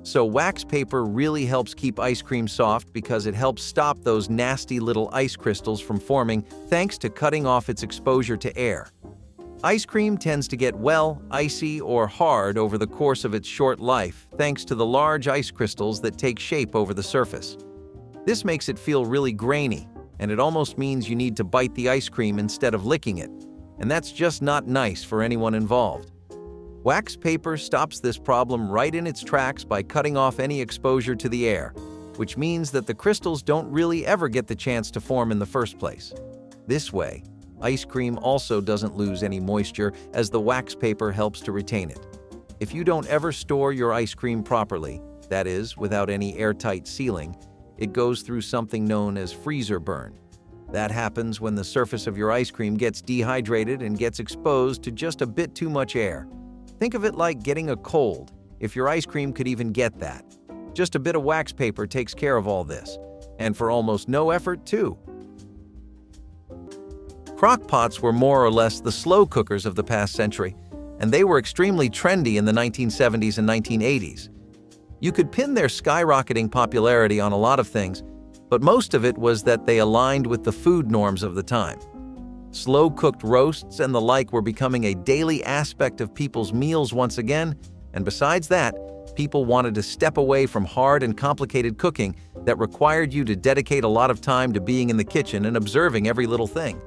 So wax paper really helps keep ice cream soft because it helps stop those nasty little ice crystals from forming thanks to cutting off its exposure to air. Ice cream tends to get, well, icy or hard over the course of its short life thanks to the large ice crystals that take shape over the surface. This makes it feel really grainy, and it almost means you need to bite the ice cream instead of licking it, and that's just not nice for anyone involved. Wax paper stops this problem right in its tracks by cutting off any exposure to the air, which means that the crystals don't really ever get the chance to form in the first place. This way, ice cream also doesn't lose any moisture as the wax paper helps to retain it. If you don't ever store your ice cream properly, that is, without any airtight sealing, it goes through something known as freezer burn. That happens when the surface of your ice cream gets dehydrated and gets exposed to just a bit too much air. Think of it like getting a cold, if your ice cream could even get that. Just a bit of wax paper takes care of all this, and for almost no effort too. Crock-pots were more or less the slow cookers of the past century, and they were extremely trendy in the 1970s and 1980s. You could pin their skyrocketing popularity on a lot of things, but most of it was that they aligned with the food norms of the time. Slow-cooked roasts and the like were becoming a daily aspect of people's meals once again, and besides that, people wanted to step away from hard and complicated cooking that required you to dedicate a lot of time to being in the kitchen and observing every little thing.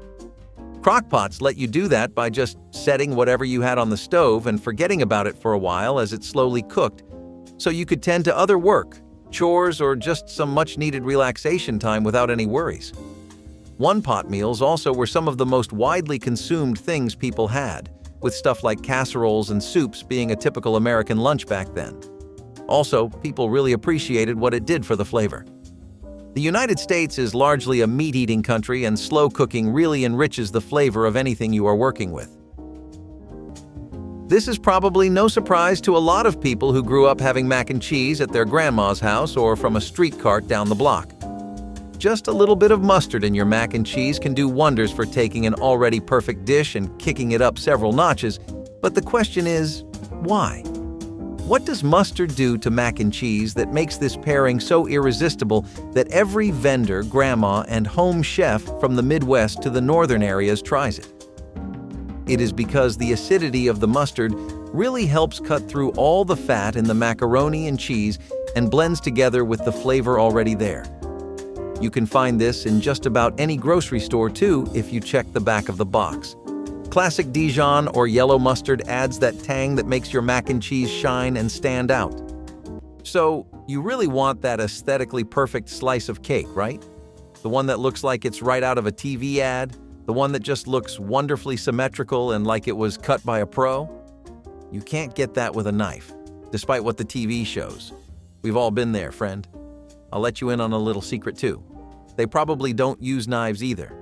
Crock-pots let you do that by just setting whatever you had on the stove and forgetting about it for a while as it slowly cooked, so you could tend to other work, chores, or just some much-needed relaxation time without any worries. One-pot meals also were some of the most widely consumed things people had, with stuff like casseroles and soups being a typical American lunch back then. Also, people really appreciated what it did for the flavor. The United States is largely a meat-eating country, and slow cooking really enriches the flavor of anything you are working with. This is probably no surprise to a lot of people who grew up having mac and cheese at their grandma's house or from a street cart down the block. Just a little bit of mustard in your mac and cheese can do wonders for taking an already perfect dish and kicking it up several notches, but the question is, why? What does mustard do to mac and cheese that makes this pairing so irresistible that every vendor, grandma, and home chef from the Midwest to the northern areas tries it? It is because the acidity of the mustard really helps cut through all the fat in the macaroni and cheese and blends together with the flavor already there. You can find this in just about any grocery store too if you check the back of the box. Classic Dijon or yellow mustard adds that tang that makes your mac and cheese shine and stand out. So, you really want that aesthetically perfect slice of cake, right? The one that looks like it's right out of a TV ad? The one that just looks wonderfully symmetrical and like it was cut by a pro? You can't get that with a knife, despite what the TV shows. We've all been there, friend. I'll let you in on a little secret too. They probably don't use knives either.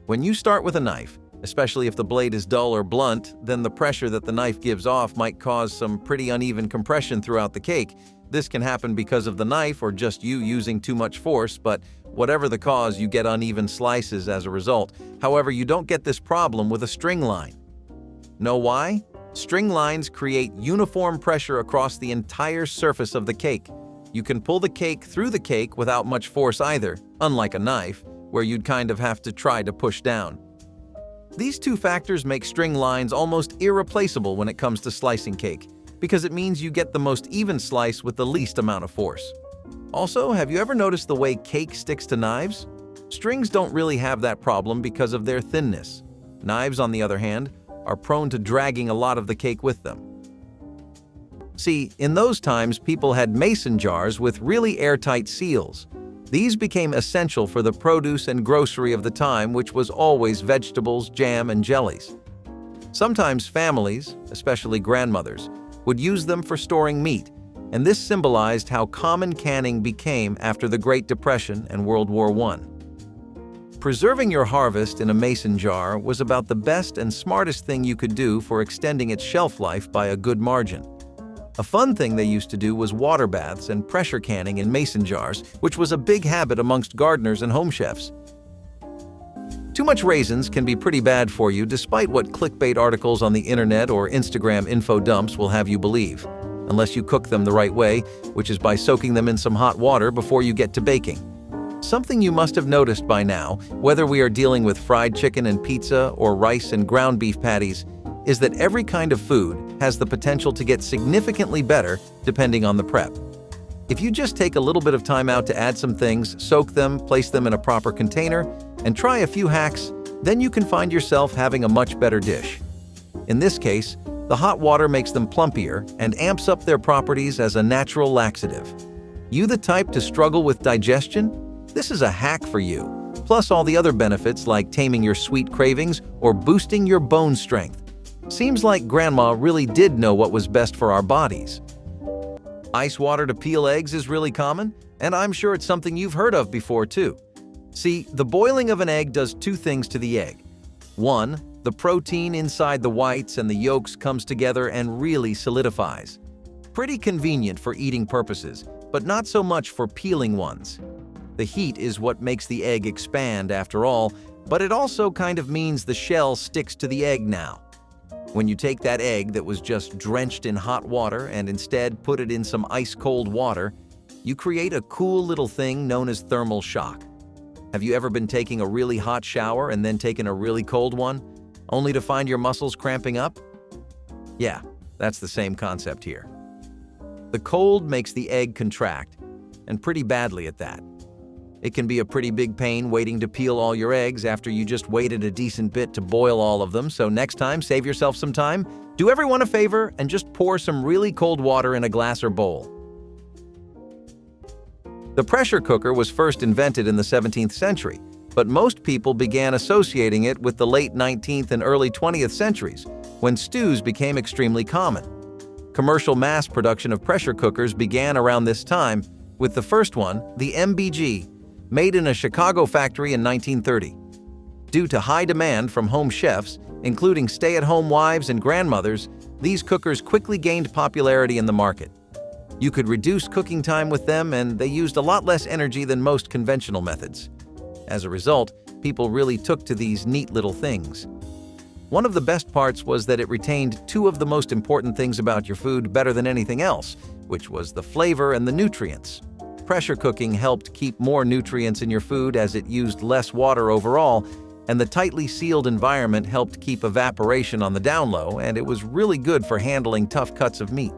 When you start with a knife, especially if the blade is dull or blunt, then the pressure that the knife gives off might cause some pretty uneven compression throughout the cake. This can happen because of the knife or just you using too much force, but whatever the cause, you get uneven slices as a result. However, you don't get this problem with a string line. Know why? String lines create uniform pressure across the entire surface of the cake. You can pull the cake through the cake without much force either, unlike a knife, where you'd kind of have to try to push down. These two factors make string lines almost irreplaceable when it comes to slicing cake, because it means you get the most even slice with the least amount of force. Also, have you ever noticed the way cake sticks to knives? Strings don't really have that problem because of their thinness. Knives, on the other hand, are prone to dragging a lot of the cake with them. See, in those times, people had mason jars with really airtight seals. These became essential for the produce and grocery of the time, which was always vegetables, jam, and jellies. Sometimes families, especially grandmothers, would use them for storing meat, and this symbolized how common canning became after the Great Depression and World War I. Preserving your harvest in a mason jar was about the best and smartest thing you could do for extending its shelf life by a good margin. A fun thing they used to do was water baths and pressure canning in mason jars, which was a big habit amongst gardeners and home chefs. Too much raisins can be pretty bad for you, despite what clickbait articles on the internet or Instagram info dumps will have you believe, unless you cook them the right way, which is by soaking them in some hot water before you get to baking. Something you must have noticed by now, whether we are dealing with fried chicken and pizza or rice and ground beef patties, is that every kind of food has the potential to get significantly better depending on the prep. If you just take a little bit of time out to add some things, soak them, place them in a proper container, and try a few hacks, then you can find yourself having a much better dish. In this case, the hot water makes them plumpier and amps up their properties as a natural laxative. You the type to struggle with digestion? This is a hack for you, plus all the other benefits like taming your sweet cravings or boosting your bone strength. Seems like Grandma really did know what was best for our bodies. Ice water to peel eggs is really common, and I'm sure it's something you've heard of before too. See, the boiling of an egg does two things to the egg. One, the protein inside the whites and the yolks comes together and really solidifies. Pretty convenient for eating purposes, but not so much for peeling ones. The heat is what makes the egg expand after all, but it also kind of means the shell sticks to the egg now. When you take that egg that was just drenched in hot water and instead put it in some ice-cold water, you create a cool little thing known as thermal shock. Have you ever been taking a really hot shower and then taken a really cold one, only to find your muscles cramping up? Yeah, that's the same concept here. The cold makes the egg contract, and pretty badly at that. It can be a pretty big pain waiting to peel all your eggs after you just waited a decent bit to boil all of them, so next time, save yourself some time, do everyone a favor and just pour some really cold water in a glass or bowl. The pressure cooker was first invented in the 17th century, but most people began associating it with the late 19th and early 20th centuries, when stews became extremely common. Commercial mass production of pressure cookers began around this time, with the first one, the MBG, made in a Chicago factory in 1930. Due to high demand from home chefs, including stay-at-home wives and grandmothers, these cookers quickly gained popularity in the market. You could reduce cooking time with them, and they used a lot less energy than most conventional methods. As a result, people really took to these neat little things. One of the best parts was that it retained two of the most important things about your food better than anything else, which was the flavor and the nutrients. Pressure cooking helped keep more nutrients in your food as it used less water overall, and the tightly sealed environment helped keep evaporation on the down low, and it was really good for handling tough cuts of meat.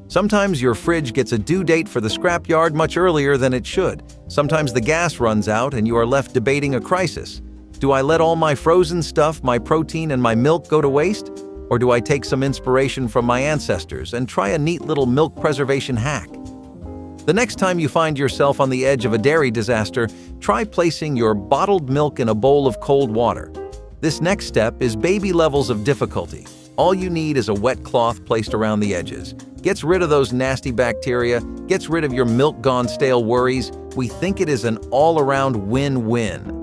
Sometimes your fridge gets a due date for the scrapyard much earlier than it should. Sometimes the gas runs out and you are left debating a crisis. Do I let all my frozen stuff, my protein, and my milk go to waste? Or do I take some inspiration from my ancestors and try a neat little milk preservation hack? The next time you find yourself on the edge of a dairy disaster, try placing your bottled milk in a bowl of cold water. This next step is baby levels of difficulty. All you need is a wet cloth placed around the edges. Gets rid of those nasty bacteria, gets rid of your milk gone stale worries. We think it is an all-around win-win.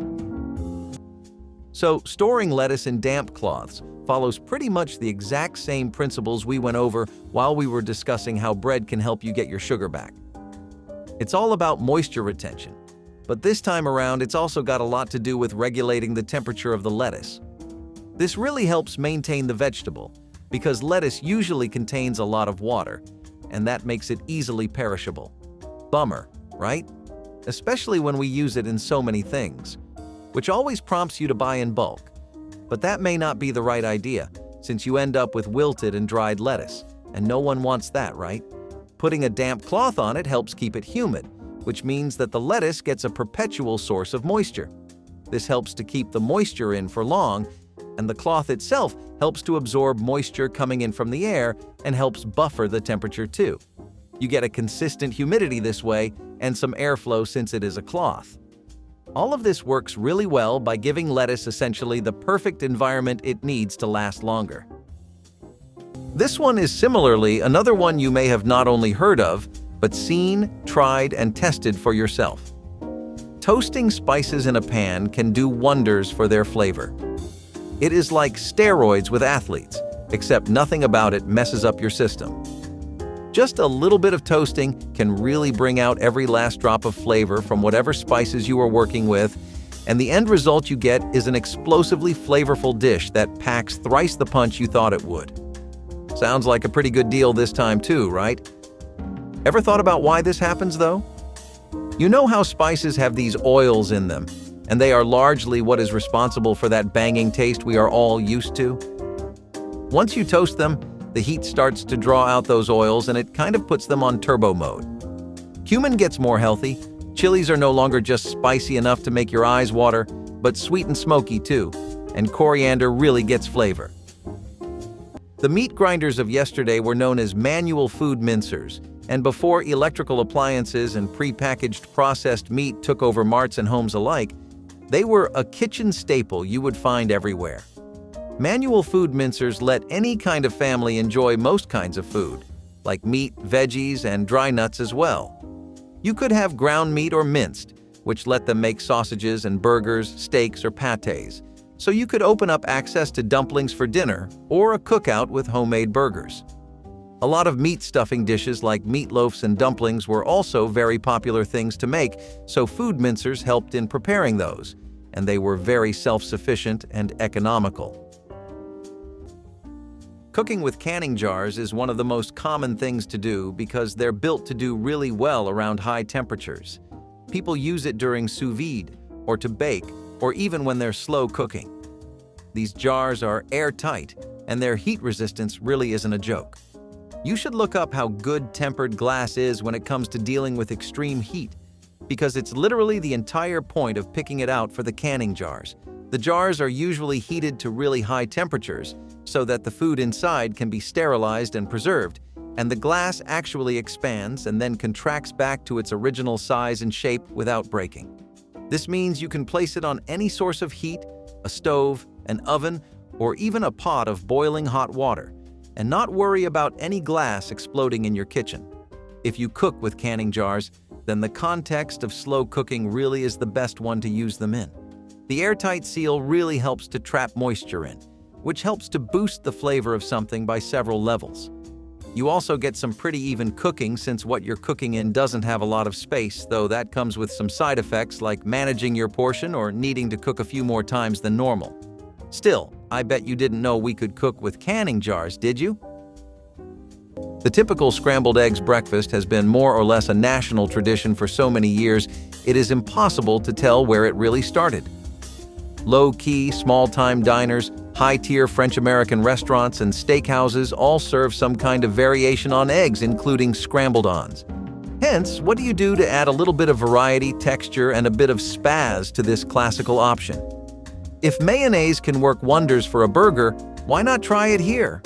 So, storing lettuce in damp cloths follows pretty much the exact same principles we went over while we were discussing how bread can help you get your sugar back. It's all about moisture retention, but this time around it's also got a lot to do with regulating the temperature of the lettuce. This really helps maintain the vegetable, because lettuce usually contains a lot of water, and that makes it easily perishable. Bummer, right? Especially when we use it in so many things, which always prompts you to buy in bulk. But that may not be the right idea, since you end up with wilted and dried lettuce, and no one wants that, right? Putting a damp cloth on it helps keep it humid, which means that the lettuce gets a perpetual source of moisture. This helps to keep the moisture in for long, and the cloth itself helps to absorb moisture coming in from the air and helps buffer the temperature too. You get a consistent humidity this way and some airflow since it is a cloth. All of this works really well by giving lettuce essentially the perfect environment it needs to last longer. This one is similarly another one you may have not only heard of, but seen, tried, and tested for yourself. Toasting spices in a pan can do wonders for their flavor. It is like steroids with athletes, except nothing about it messes up your system. Just a little bit of toasting can really bring out every last drop of flavor from whatever spices you are working with, and the end result you get is an explosively flavorful dish that packs thrice the punch you thought it would. Sounds like a pretty good deal this time too, right? Ever thought about why this happens though? You know how spices have these oils in them, and they are largely what is responsible for that banging taste we are all used to? Once you toast them, the heat starts to draw out those oils and it kind of puts them on turbo mode. Cumin gets more healthy, chilies are no longer just spicy enough to make your eyes water, but sweet and smoky too, and coriander really gets flavor. The meat grinders of yesterday were known as manual food mincers, and before electrical appliances and pre-packaged processed meat took over marts and homes alike, they were a kitchen staple you would find everywhere. Manual food mincers let any kind of family enjoy most kinds of food, like meat, veggies, and dry nuts as well. You could have ground meat or minced, which let them make sausages and burgers, steaks, or pâtés. So you could open up access to dumplings for dinner or a cookout with homemade burgers. A lot of meat stuffing dishes like meatloafs and dumplings were also very popular things to make, so food mincers helped in preparing those, and they were very self-sufficient and economical. Cooking with canning jars is one of the most common things to do because they're built to do really well around high temperatures. People use it during sous vide, or to bake, or even when they're slow cooking. These jars are airtight, and their heat resistance really isn't a joke. You should look up how good tempered glass is when it comes to dealing with extreme heat, because it's literally the entire point of picking it out for the canning jars. The jars are usually heated to really high temperatures so that the food inside can be sterilized and preserved, and the glass actually expands and then contracts back to its original size and shape without breaking. This means you can place it on any source of heat, a stove, an oven, or even a pot of boiling hot water, and not worry about any glass exploding in your kitchen. If you cook with canning jars, then the context of slow cooking really is the best one to use them in. The airtight seal really helps to trap moisture in, which helps to boost the flavor of something by several levels. You also get some pretty even cooking since what you're cooking in doesn't have a lot of space, though that comes with some side effects like managing your portion or needing to cook a few more times than normal. Still, I bet you didn't know we could cook with canning jars, did you? The typical scrambled eggs breakfast has been more or less a national tradition for so many years, it is impossible to tell where it really started. Low-key, small-time diners, high-tier French-American restaurants, and steakhouses all serve some kind of variation on eggs, including scrambled-ons. Hence, what do you do to add a little bit of variety, texture, and a bit of spaz to this classical option? If mayonnaise can work wonders for a burger, why not try it here?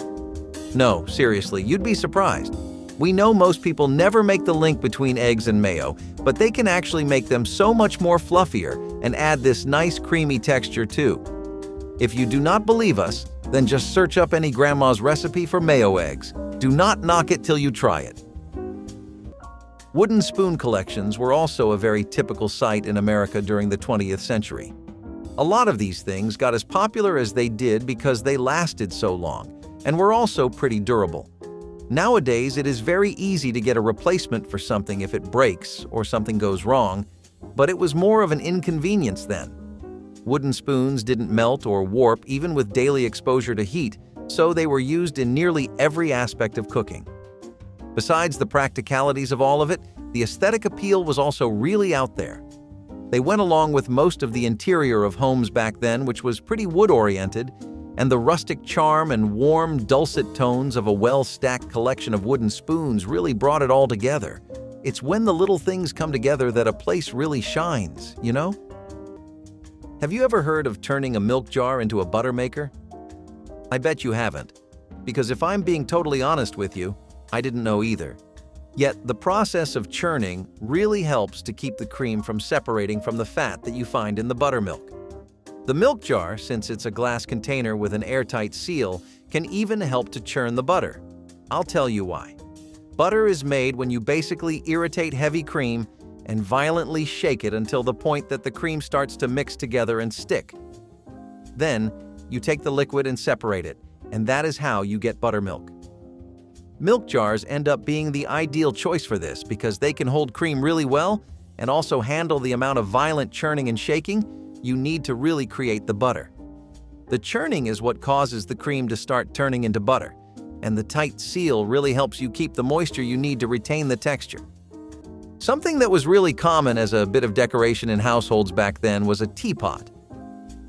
No, seriously, you'd be surprised. We know most people never make the link between eggs and mayo, but they can actually make them so much more fluffier and add this nice creamy texture too. If you do not believe us, then just search up any grandma's recipe for mayo eggs. Do not knock it till you try it. Wooden spoon collections were also a very typical sight in America during the 20th century. A lot of these things got as popular as they did because they lasted so long and were also pretty durable. Nowadays, it is very easy to get a replacement for something if it breaks or something goes wrong, but it was more of an inconvenience then. Wooden spoons didn't melt or warp even with daily exposure to heat, so they were used in nearly every aspect of cooking. Besides the practicalities of all of it, the aesthetic appeal was also really out there. They went along with most of the interior of homes back then, which was pretty wood-oriented, and the rustic charm and warm, dulcet tones of a well-stacked collection of wooden spoons really brought it all together. It's when the little things come together that a place really shines, you know? Have you ever heard of turning a milk jar into a butter maker? I bet you haven't, because if I'm being totally honest with you, I didn't know either. Yet the process of churning really helps to keep the cream from separating from the fat that you find in the buttermilk. The milk jar, since it's a glass container with an airtight seal, can even help to churn the butter. I'll tell you why. Butter is made when you basically irritate heavy cream and violently shake it until the point that the cream starts to mix together and stick. Then, you take the liquid and separate it, and that is how you get buttermilk. Milk jars end up being the ideal choice for this because they can hold cream really well and also handle the amount of violent churning and shaking you need to really create the butter. The churning is what causes the cream to start turning into butter, and the tight seal really helps you keep the moisture you need to retain the texture. Something that was really common as a bit of decoration in households back then was a teapot.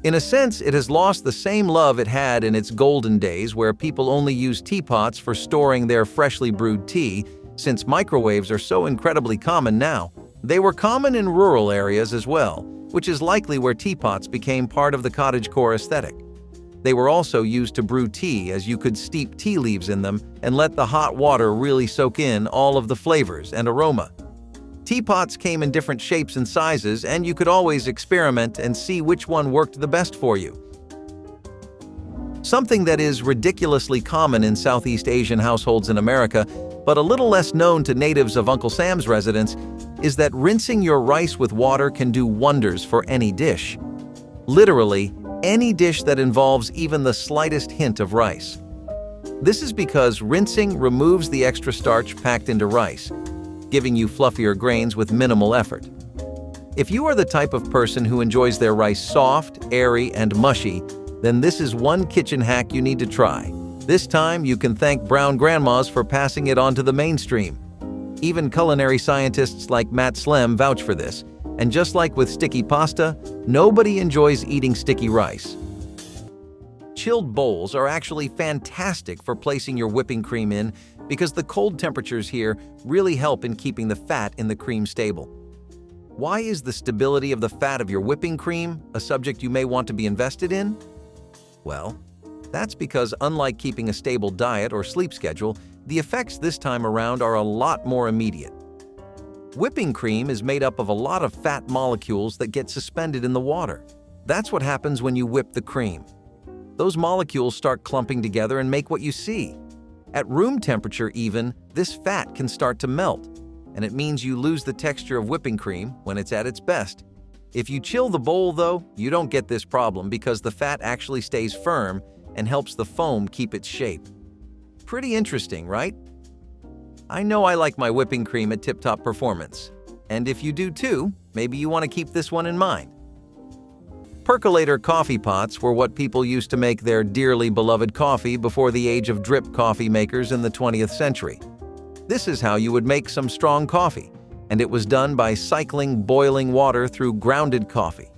In a sense, it has lost the same love it had in its golden days where people only used teapots for storing their freshly brewed tea, since microwaves are so incredibly common now. They were common in rural areas as well, which is likely where teapots became part of the cottagecore aesthetic. They were also used to brew tea, as you could steep tea leaves in them and let the hot water really soak in all of the flavors and aroma. Teapots came in different shapes and sizes, and you could always experiment and see which one worked the best for you. Something that is ridiculously common in Southeast Asian households in America, but a little less known to natives of Uncle Sam's residence, is that rinsing your rice with water can do wonders for any dish. Literally, any dish that involves even the slightest hint of rice. This is because rinsing removes the extra starch packed into rice, giving you fluffier grains with minimal effort. If you are the type of person who enjoys their rice soft, airy, and mushy, then this is one kitchen hack you need to try. This time, you can thank brown grandmas for passing it on to the mainstream. Even culinary scientists like Matt Slem vouch for this, and just like with sticky pasta, nobody enjoys eating sticky rice. Chilled bowls are actually fantastic for placing your whipping cream in because the cold temperatures here really help in keeping the fat in the cream stable. Why is the stability of the fat of your whipping cream a subject you may want to be invested in? Well, that's because unlike keeping a stable diet or sleep schedule, the effects this time around are a lot more immediate. Whipping cream is made up of a lot of fat molecules that get suspended in the water. That's what happens when you whip the cream. Those molecules start clumping together and make what you see. At room temperature even, this fat can start to melt, and it means you lose the texture of whipping cream when it's at its best. If you chill the bowl though, you don't get this problem because the fat actually stays firm and helps the foam keep its shape. Pretty interesting, right? I know I like my whipping cream at tip-top performance, and if you do too, maybe you want to keep this one in mind. Percolator coffee pots were what people used to make their dearly beloved coffee before the age of drip coffee makers in the 20th century. This is how you would make some strong coffee, and it was done by cycling boiling water through grounded coffee.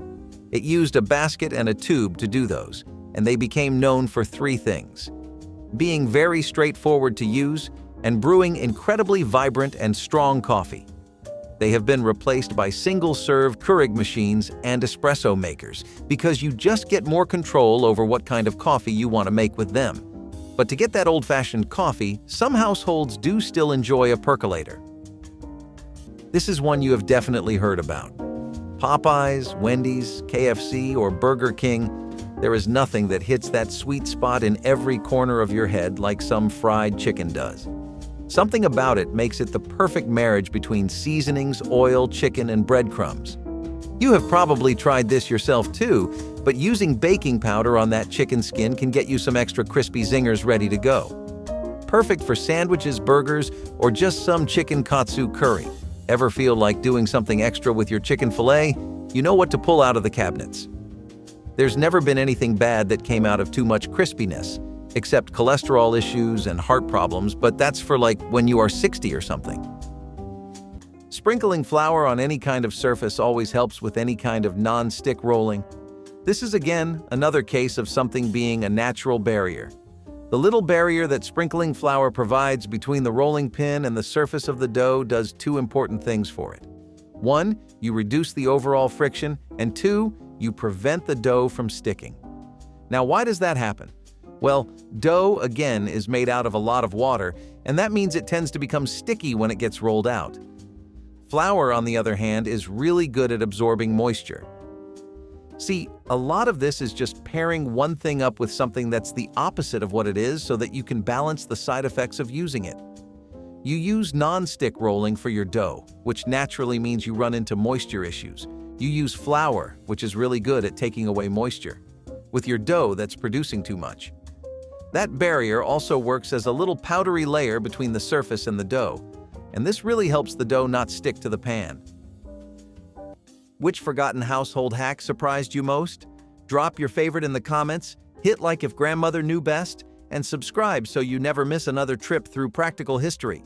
It used a basket and a tube to do those, and they became known for three things: being very straightforward to use and brewing incredibly vibrant and strong coffee. They have been replaced by single-serve Keurig machines and espresso makers because you just get more control over what kind of coffee you want to make with them. But to get that old-fashioned coffee, some households do still enjoy a percolator. This is one you have definitely heard about. Popeyes, Wendy's, KFC, or Burger King, there is nothing that hits that sweet spot in every corner of your head like some fried chicken does. Something about it makes it the perfect marriage between seasonings, oil, chicken, and breadcrumbs. You have probably tried this yourself too, but using baking powder on that chicken skin can get you some extra crispy zingers ready to go. Perfect for sandwiches, burgers, or just some chicken katsu curry. Ever feel like doing something extra with your chicken fillet? You know what to pull out of the cabinets. There's never been anything bad that came out of too much crispiness, except cholesterol issues and heart problems, but that's for like when you are 60 or something. Sprinkling flour on any kind of surface always helps with any kind of non-stick rolling. This is again another case of something being a natural barrier. The little barrier that sprinkling flour provides between the rolling pin and the surface of the dough does two important things for it. One, you reduce the overall friction, and two, you prevent the dough from sticking. Now, why does that happen? Well, dough, again, is made out of a lot of water, and that means it tends to become sticky when it gets rolled out. Flour, on the other hand, is really good at absorbing moisture. See, a lot of this is just pairing one thing up with something that's the opposite of what it is so that you can balance the side effects of using it. You use non-stick rolling for your dough, which naturally means you run into moisture issues. You use flour, which is really good at taking away moisture, with your dough that's producing too much. That barrier also works as a little powdery layer between the surface and the dough, and this really helps the dough not stick to the pan. Which forgotten household hack surprised you most? Drop your favorite in the comments, hit like if grandmother knew best, and subscribe so you never miss another trip through practical history.